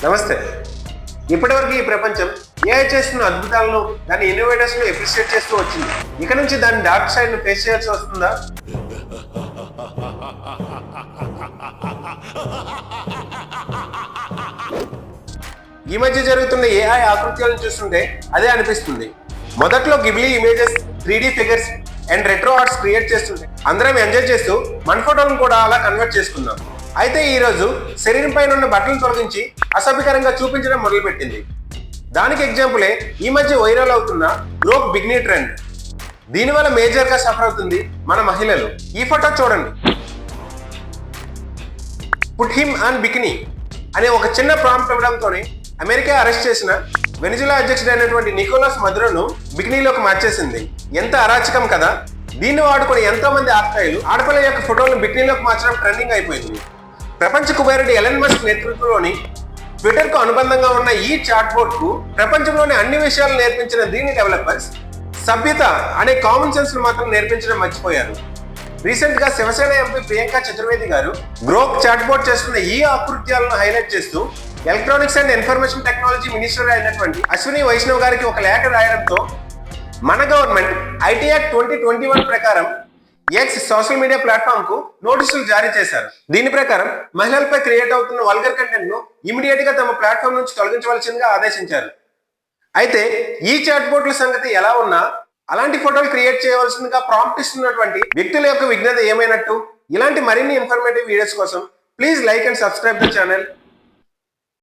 నమస్తే. ఇప్పటివరకు ఈ ప్రపంచం ఏఐ చేస్తున్న అద్భుతాలను, దాని ఇన్నోవేటర్స్ ను అప్రిషియేట్ చేస్తూ వచ్చింది. ఇక నుంచి దాని డార్క్ సైడ్ ను ఫేస్ చేయాల్సి వస్తుందా? ఈ మధ్య జరుగుతున్న ఏఐ ఆకృత్యాలను చూస్తుంటే అదే అనిపిస్తుంది. మొదట్లో Ghibli images, 3D figures and retro arts create చేస్తుంటే అందరం ఎంజాయ్ చేస్తూ మన ఫోటోలను కూడా అలా కన్వర్ట్ చేసుకున్నాం. అయితే ఈ రోజు శరీరం పైన ఉన్న బట్టలను తొలగించి అసభ్యకరంగా చూపించడం మొదలుపెట్టింది. దానికి ఎగ్జాంపులే ఈ మధ్య వైరల్ అవుతున్న గ్రోక్ బికినీ ట్రెండ్. దీనివల్ల మేజర్ గా సఫర్ అవుతుంది మన మహిళలు. ఈ ఫోటో చూడండి. పుట్ హిమ్ ఆన్ బికినీ అనే ఒక చిన్న ప్రాంప్ట్ ఇవ్వడంతోనే అమెరికా అరెస్ట్ చేసిన వెనిజులా అధ్యక్షుడు అయినటువంటి నికోలస్ మదురోను బికినీలోకి మార్చేసింది. ఎంత అరాచకం కదా! దీన్ని వాడుకొని ఎంతో మంది ఆప్తాయిలు ఆడపిల్ల యొక్క ఫోటోలను బికినీలోకి మార్చడం ట్రెండింగ్ అయిపోయింది. ప్రపంచ కుబేరుడు ఎలన్ మస్క్ నేతృత్వంలోని ట్విట్టర్ కు అనుబంధంగా ఉన్న ఈ చాట్ బోర్డ్ కు ప్రపంచంలోని అన్ని విషయాలు నేర్పించిన దీని డెవలపర్స్ సభ్యత అనే కామన్ సెన్స్ ను మాత్రం నేర్పించడం మర్చిపోయారు. రీసెంట్ గా శివసేన ఎంపీ ప్రియాంక చతుర్వేది గారు గ్రోక్ చాట్ బోర్డ్ చేస్తున్న ఈ ఆకృత్యాలను హైలైట్ చేస్తూ electronics and information technology minister అయినటువంటి అశ్విని వైష్ణవ్ గారికి ఒక లేఖ రాయడంతో మన గవర్నమెంట్ ఐటీ యాక్ట్ 2021 ప్రకారం ఎక్స్ సోషల్ మీడియా ప్లాట్ఫామ్ కు నోటీసులు జారీ చేశారు. దీని ప్రకారం మహిళలపై క్రియేట్ అవుతున్న వల్గర్ కంటెంట్ ను ఇమీడియట్ గా తమ ప్లాట్ఫామ్ నుంచి తొలగించవలసిందిగా ఆదేశించారు. అయితే ఈ చాట్ బోర్డుల సంగతి ఎలా ఉన్నా అలాంటి ఫోటోలు క్రియేట్ చేయవలసిందిగా ప్రాంప్ట్ ఇస్తున్నటువంటి వ్యక్తుల యొక్క విజ్ఞత ఏమైనట్టు? ఇలాంటి మరిన్ని ఇన్ఫర్మేటివ్ వీడియోస్ కోసం please like and subscribe the channel.